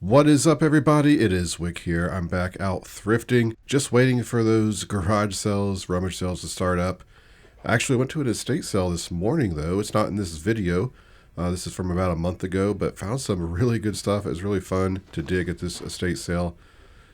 What is up, everybody? It is Wick here. I'm back out thrifting, just waiting for those garage sales, rummage sales to start up. I actually went to an estate sale this morning, though. It's not in this video. This is from about a month ago, but found some really good stuff. It was really fun to dig at this estate sale.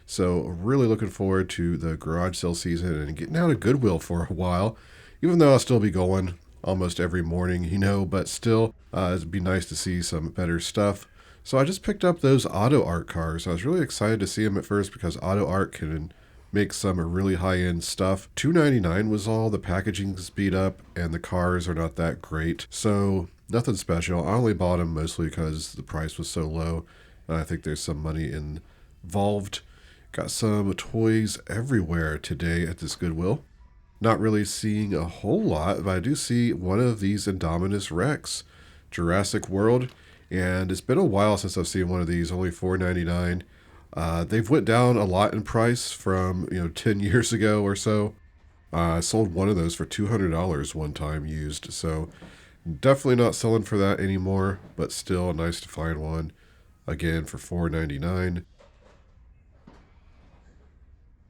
So really looking forward to the garage sale season and getting out of Goodwill for a while, even though I'll still be going almost every morning, but still, it'd be nice to see some better stuff. So I just picked up those auto art cars. I was really excited to see them at first because auto art can make some really high-end stuff. $2.99 was all. The packaging's beat up and the cars are not that great. So nothing special. I only bought them mostly because the price was so low. And I think there's some money involved. Got some toys everywhere today at this Goodwill. Not really seeing a whole lot, but I do see one of these Indominus Rex, Jurassic World. And it's been a while since I've seen one of these, only $4.99. They've went down a lot in price from 10 years ago or so. I sold one of those for $200 one time used, so definitely not selling for that anymore, but still nice to find one again for $4.99.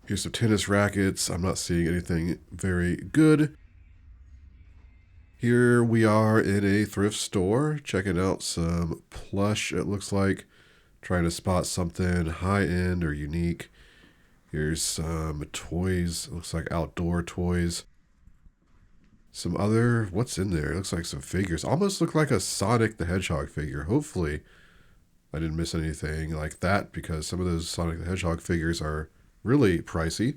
Here's some tennis rackets. I'm not seeing anything very good. Here we are in a thrift store, checking out some plush, it looks like. Trying to spot something high-end or unique. Here's some toys, it looks like outdoor toys. Some other, what's in there? It looks like some figures. Almost look like a Sonic the Hedgehog figure. Hopefully I didn't miss anything like that because some of those Sonic the Hedgehog figures are really pricey.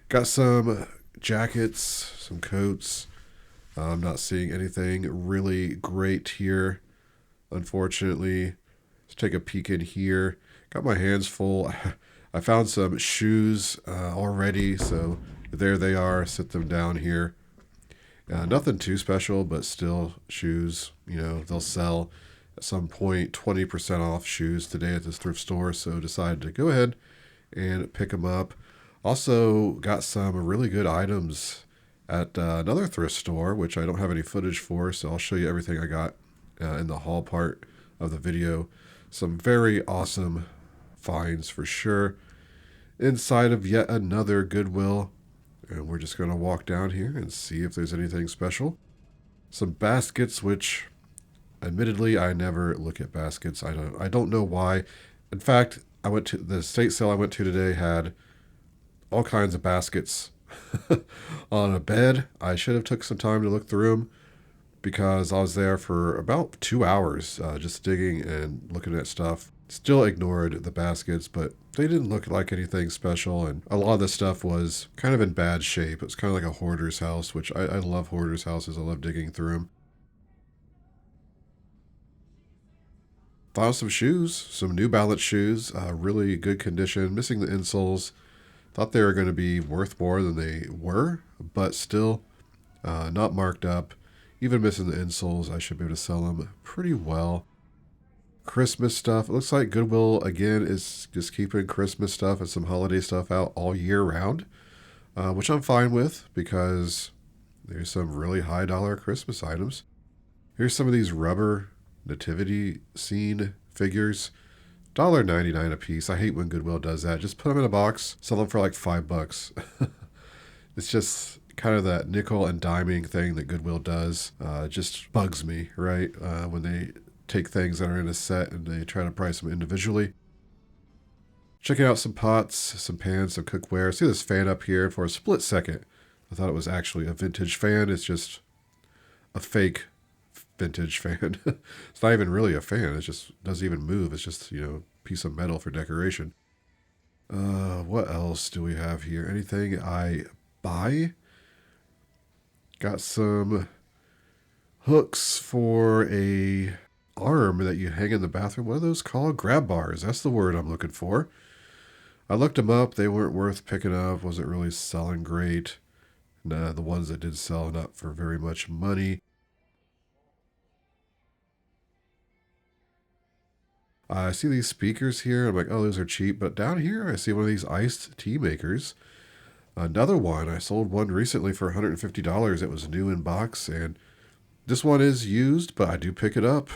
Got some jackets, some coats. I'm not seeing anything really great here, unfortunately. Let's take a peek in here. Got my hands full. I found some shoes already, so there they are. Sit them down here. Nothing too special, but still shoes. They'll sell at some point 20% off shoes today at this thrift store, so decided to go ahead and pick them up. Also got some really good items at another thrift store, which I don't have any footage for, so I'll show you everything I got in the haul part of the video. Some very awesome finds for sure. Inside of yet another Goodwill, and we're just going to walk down here and see if there's anything special. Some baskets, which admittedly I never look at baskets. I don't know why. In fact, I went to the estate sale I went to today, had all kinds of baskets on a bed. I should have took some time to look through them because I was there for about 2 hours just digging and looking at stuff. Still ignored the baskets, but they didn't look like anything special, and a lot of the stuff was kind of in bad shape. It was kind of like a hoarder's house, which I love hoarder's houses. I love digging through them. Found some shoes, some New Balance shoes, really good condition, missing the insoles. Thought they were going to be worth more than they were, but still not marked up. Even missing the insoles, I should be able to sell them pretty well. Christmas stuff. It looks like Goodwill, again, is just keeping Christmas stuff and some holiday stuff out all year round, which I'm fine with because there's some really high dollar Christmas items. Here's some of these rubber nativity scene figures. $1.99 a piece. I hate when Goodwill does that. Just put them in a box, sell them for like $5. It's just kind of that nickel and diming thing that Goodwill does. It just bugs me, right? When they take things that are in a set and they try to price them individually. Checking out some pots, some pans, some cookware. See this fan up here. For a split second, I thought it was actually a vintage fan. It's just a fake vintage fan. It's not even really a fan. It just doesn't even move. It's just, a piece of metal for decoration. What else do we have here? Anything I buy? Got some hooks for a arm that you hang in the bathroom. What are those called? Grab bars. That's the word I'm looking for. I looked them up. They weren't worth picking up. Wasn't really selling great. Nah, the ones that did sell, not for very much money. I see these speakers here. I'm like, oh, those are cheap. But down here, I see one of these iced tea makers. Another one. I sold one recently for $150. It was new in box. And this one is used, but I do pick it up.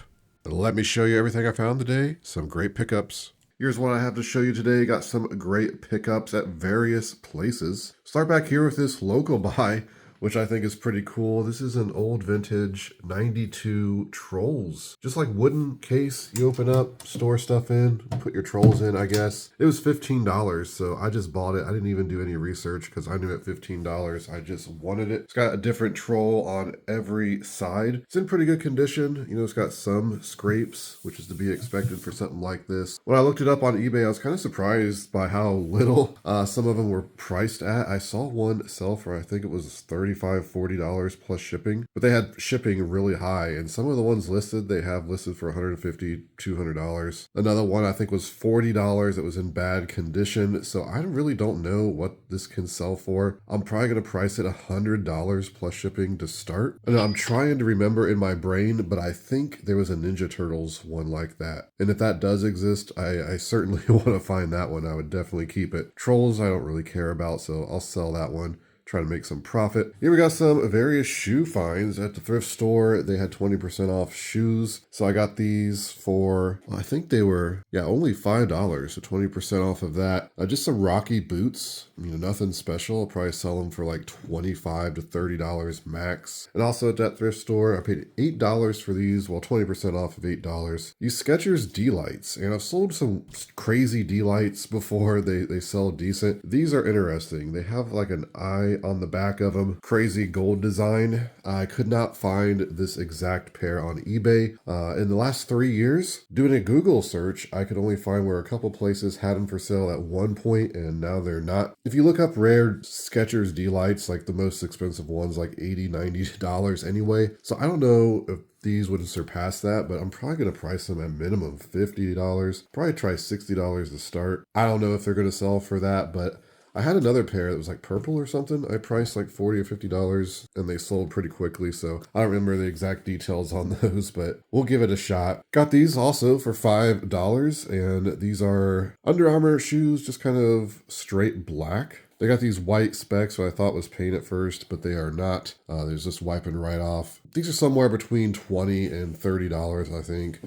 Let me show you everything I found today. Some great pickups. Here's what I have to show you today. Got some great pickups at various places. Start back here with this local buy, which I think is pretty cool. This is an old vintage 92 Trolls. Just like wooden case, you open up, store stuff in, put your Trolls in, I guess. It was $15, so I just bought it. I didn't even do any research because I knew at $15 I just wanted it. It's got a different Troll on every side. It's in pretty good condition. You know, it's got some scrapes, which is to be expected for something like this. When I looked it up on eBay, I was kind of surprised by how little some of them were priced at. I saw one sell for, I think it was $35-$40 plus shipping, but they had shipping really high, and some of the ones listed they have listed for $150-$200. Another one I think was $40 that was in bad condition, so I really don't know what this can sell for. I'm probably going to price it $100 plus shipping to start. And I'm trying to remember in my brain, but I think there was a Ninja Turtles one like that, and if that does exist, I certainly want to find that one. I would definitely keep it. Trolls I don't really care about, so I'll sell that one. Try to make some profit. Here we got some various shoe finds at the thrift store. They had 20% off shoes. So I got these for, well, I think they were, only $5. So 20% off of that. Just some Rocky boots. You know, nothing special. I'll probably sell them for like $25 to $30 max. And also at that thrift store, I paid $8 for these, well, 20% off of $8. These Skechers D-Lights. And I've sold some crazy D-Lights before. They sell decent. These are interesting. They have like an eye on the back of them. Crazy gold design. I could not find this exact pair on eBay. In the last 3 years, doing a Google search, I could only find where a couple places had them for sale at one point, and now they're not. If you look up rare Skechers D-Lights, like the most expensive ones, like $80, $90 anyway. So I don't know if these wouldn't surpass that, but I'm probably going to price them at minimum $50. Probably try $60 to start. I don't know if they're going to sell for that, but I had another pair that was like purple or something. I priced like $40 or $50 and they sold pretty quickly. So I don't remember the exact details on those, but we'll give it a shot. Got these also for $5, and these are Under Armour shoes, just kind of straight black. They got these white specs, what I thought was paint at first, but they are not. There's just wiping right off. These are somewhere between $20 and $30, I think.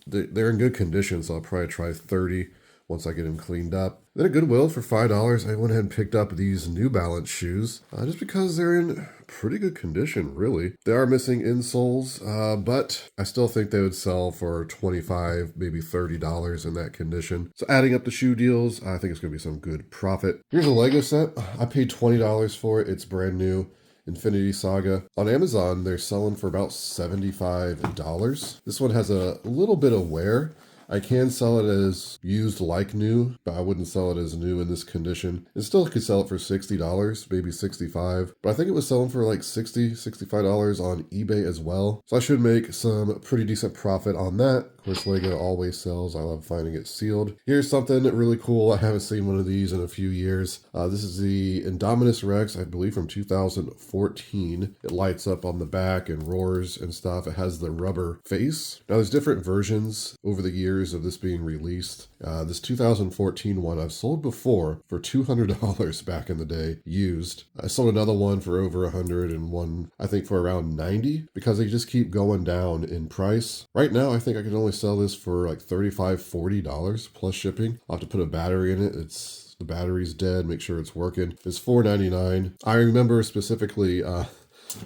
They're in good condition, so I'll probably try $30 once I get them cleaned up. Then at Goodwill for $5, I went ahead and picked up these New Balance shoes, just because they're in pretty good condition, really. They are missing insoles, but I still think they would sell for $25, maybe $30 in that condition. So adding up the shoe deals, I think it's going to be some good profit. Here's a Lego set. I paid $20 for it. It's brand new. Infinity Saga. On Amazon, they're selling for about $75. This one has a little bit of wear. I can sell it as used like new, but I wouldn't sell it as new in this condition. And still could sell it for $60, maybe $65. But I think it was selling for like $65 on eBay as well. So I should make some pretty decent profit on that. Of course, Lego always sells. I love finding it sealed. Here's something really cool. I haven't seen one of these in a few years. This is the Indominus Rex, I believe from 2014. It lights up on the back and roars and stuff. It has the rubber face. Now there's different versions over the years of this being released. This 2014 one I've sold before for $200 back in the day, used. I sold another one for over $100 and one I think for around $90 because they just keep going down in price. Right now I think I can only sell this for like $35-$40 plus shipping. I'll have to put a battery in it. The battery's dead, make sure it's working. It's $4.99. I remember specifically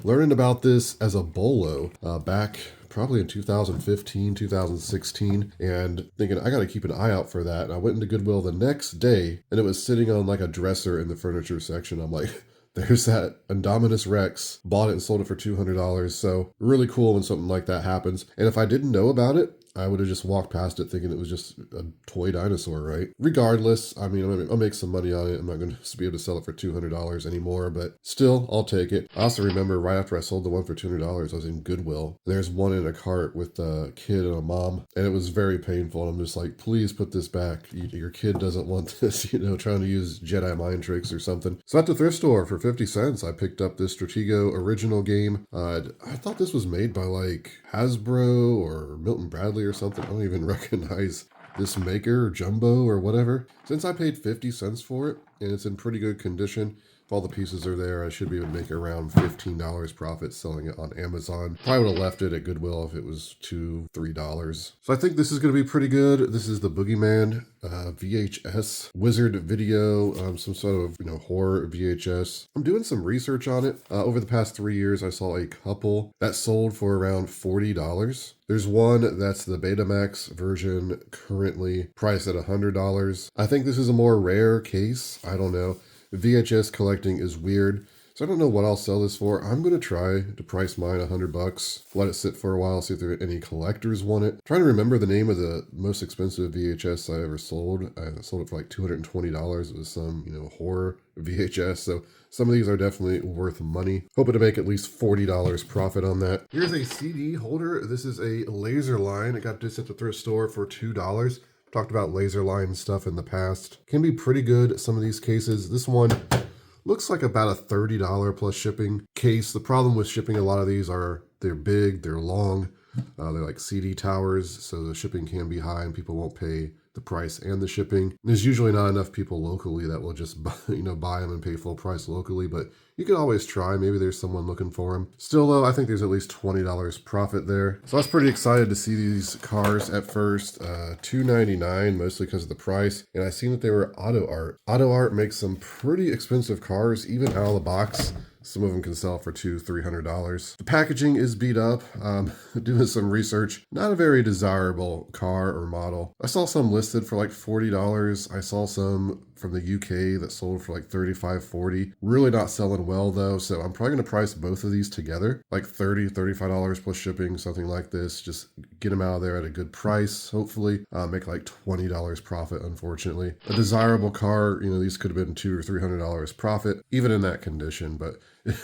learning about this as a bolo back probably in 2015, 2016, and thinking I got to keep an eye out for that. And I went into Goodwill the next day, and it was sitting on like a dresser in the furniture section. I'm like, there's that Indominus Rex. Bought it and sold it for $200. So really cool when something like that happens. And if I didn't know about it, I would have just walked past it thinking it was just a toy dinosaur, right? Regardless, I mean, I'll make some money on it. I'm not going to be able to sell it for $200 anymore, but still, I'll take it. I also remember right after I sold the one for $200, I was in Goodwill. There's one in a cart with a kid and a mom, and it was very painful. And I'm just like, please put this back. Your kid doesn't want this, trying to use Jedi mind tricks or something. So at the thrift store for 50 cents, I picked up this Stratego original game. I thought this was made by like Hasbro or Milton Bradley or something. I don't even recognize this maker or Jumbo or whatever. Since I paid 50 cents for it, and it's in pretty good condition. If all the pieces are there, I should be able to make around $15 profit selling it on Amazon. Probably would have left it at Goodwill if it was $2, $3. So I think this is going to be pretty good. This is the Boogeyman VHS Wizard video, some sort of horror VHS. I'm doing some research on it. Over the past 3 years, I saw a couple that sold for around $40. There's one that's the Betamax version, currently priced at $100. I think this is a more rare case. I don't know. VHS collecting is weird, so I don't know what I'll sell this for. I'm going to try to price mine $100, let it sit for a while, see if there are any collectors want it. I'm trying to remember the name of the most expensive VHS I ever sold. I sold it for like $220. It was some, horror VHS, so some of these are definitely worth money. Hoping to make at least $40 profit on that. Here's a CD holder. This is a laser line. I got this at the thrift store for $2. Talked about laser line stuff in the past. Can be pretty good, some of these cases. This one looks like about a $30 plus shipping case. The problem with shipping a lot of these are they're big, they're long, they're like CD towers, so the shipping can be high and people won't pay the price and the shipping. There's usually not enough people locally that will just buy them and pay full price locally, but you can always try. Maybe there's someone looking for them. Still though, I think there's at least $20 profit there. So I was pretty excited to see these cars at first. $2.99, mostly because of the price. And I seen that they were auto art. Auto art makes some pretty expensive cars, even out of the box. Some of them can sell for $200, $300. The packaging is beat up. Doing some research, not a very desirable car or model. I saw some listed for like $40. I saw some from the UK that sold for like $35, $40. Really not selling well though, so I'm probably going to price both of these together, like $30, $35 plus shipping, something like this. Just get them out of there at a good price, hopefully. Make like $20 profit, unfortunately. A desirable car, these could have been $200 or $300 profit, even in that condition, but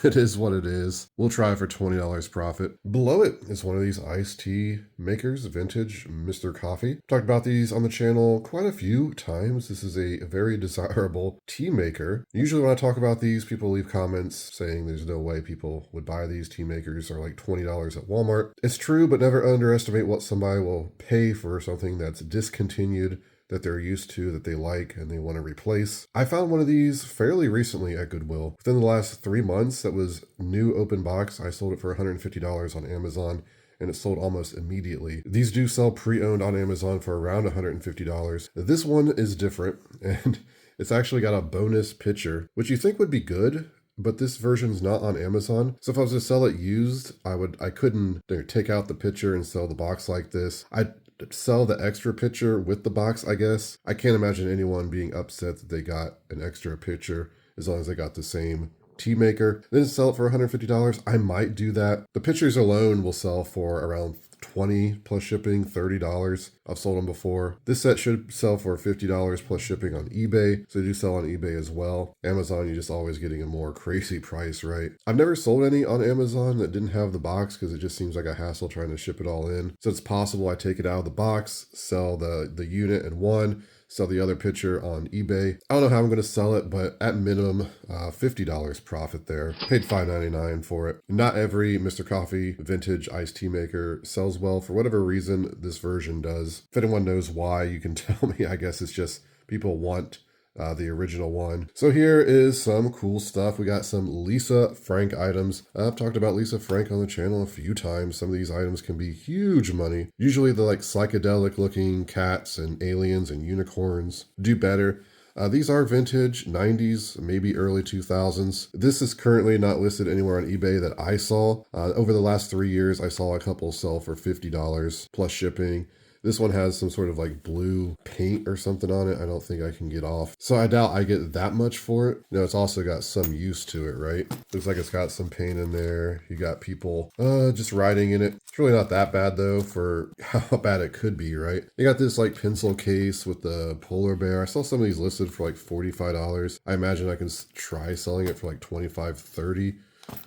it is what it is. We'll try for $20 profit. Below it is one of these iced tea makers, vintage Mr. Coffee. Talked about these on the channel quite a few times. This is a very desirable tea maker. Usually when I talk about these, people leave comments saying there's no way people would buy these. Tea makers are like $20 at Walmart. It's true, but never underestimate what somebody will pay for something that's discontinued, that they're used to, that they like, and they want to replace. I found one of these fairly recently at Goodwill. Within the last 3 months, that was new open box. I sold it for $150 on Amazon, and it sold almost immediately. These do sell pre-owned on Amazon for around $150. This one is different, and it's actually got a bonus picture, which you think would be good, but this version's not on Amazon. So if I was to sell it used, I couldn't take out the picture and sell the box like this. I'd sell the extra picture with the box, I guess. I can't imagine anyone being upset that they got an extra picture as long as they got the same tea maker. Then sell it for $150. I might do that. The pictures alone will sell for around $20 plus shipping, $30. I've sold them before. This set should sell for $50 plus shipping on eBay. So they do sell on eBay as well. Amazon, you're just always getting a more crazy price, right? I've never sold any on Amazon that didn't have the box because it just seems like a hassle trying to ship it all in. So it's possible I take it out of the box, sell the unit in one, sell the other picture on eBay. I don't know how I'm going to sell it, but at minimum, $50 profit there. Paid $5.99 for it. Not every Mr. Coffee vintage iced tea maker sells well. For whatever reason, this version does. If anyone knows why, you can tell me. I guess it's just people want the original one. So here is some cool stuff. We got some Lisa Frank items. I've talked about Lisa Frank on the channel a few times. Some of these items can be huge money. Usually the like psychedelic looking cats and aliens and unicorns do better. These are vintage 90s, maybe early 2000s. This is currently not listed anywhere on eBay that I saw. Over the last 3 years, I saw a couple sell for $50 plus shipping. This one has some sort of like blue paint or something on it. I don't think I can get off. So I doubt I get that much for it. It's also got some use to it, right? Looks like it's got some paint in there. You got people just riding in it. It's really not that bad though for how bad it could be, right? You got this like pencil case with the polar bear. I saw some of these listed for like $45. I imagine I can try selling it for like $25, $30.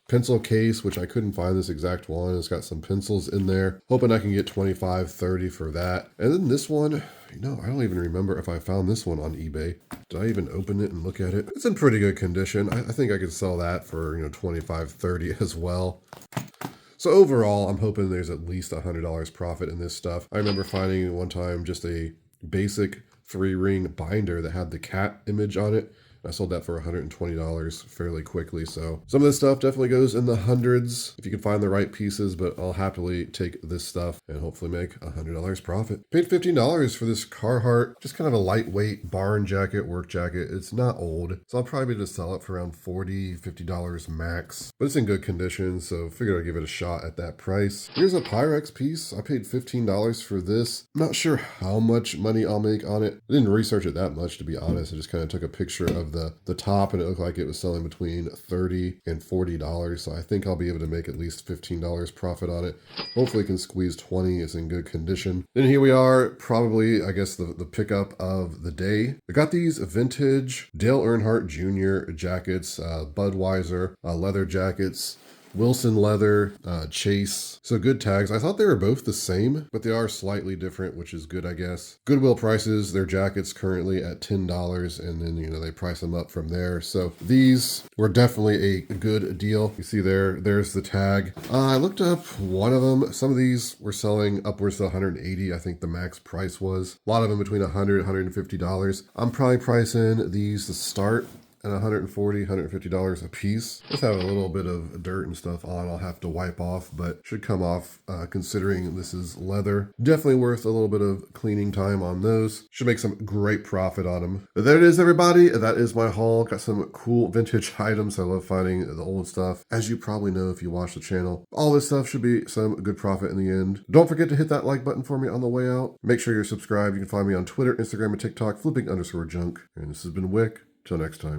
Pencil case, which I couldn't find this exact one. It's got some pencils in there. Hoping I can get $25, $30 for that. And then this one, I don't even remember if I found this one on eBay. Did I even open it and look at it? It's in pretty good condition. I think I could sell that for, $25, $30 as well. So overall, I'm hoping there's at least $100 profit in this stuff. I remember finding one time just a basic 3-ring binder that had the cat image on it. I sold that for $120 fairly quickly. So some of this stuff definitely goes in the hundreds if you can find the right pieces, but I'll happily take this stuff and hopefully make $100 profit. Paid $15 for this Carhartt, just kind of a lightweight barn jacket, work jacket. It's not old, so I'll probably be able to sell it for around $40, $50 max, but it's in good condition, so figured I'd give it a shot at that price. Here's a Pyrex piece. I paid $15 for this. I'm not sure how much money I'll make on it. I didn't research it that much, to be honest. I just kind of took a picture of the top, and it looked like it was selling between $30 and $40. So I think I'll be able to make at least $15 profit on it. Hopefully can squeeze 20. It's in good condition. Then here we are, probably, I guess, the pickup of the day. I got these vintage Dale Earnhardt Jr. jackets, Budweiser leather jackets. Wilson leather, Chase. So good tags. I thought they were both the same, but they are slightly different, which is good, I guess. Goodwill prices their jackets currently at $10, and then, they price them up from there. So these were definitely a good deal. You see there's the tag. I looked up one of them. Some of these were selling upwards to $180. I think the max price was. A lot of them between $100, $150. I'm probably pricing these to start at $140, $150 a piece. Just have a little bit of dirt and stuff on. I'll have to wipe off, but should come off considering this is leather. Definitely worth a little bit of cleaning time on those. Should make some great profit on them. But there it is, everybody. That is my haul. Got some cool vintage items. I love finding the old stuff. As you probably know if you watch the channel, all this stuff should be some good profit in the end. Don't forget to hit that like button for me on the way out. Make sure you're subscribed. You can find me on Twitter, Instagram, and TikTok, flipping_junk. And this has been Wick. Till next time.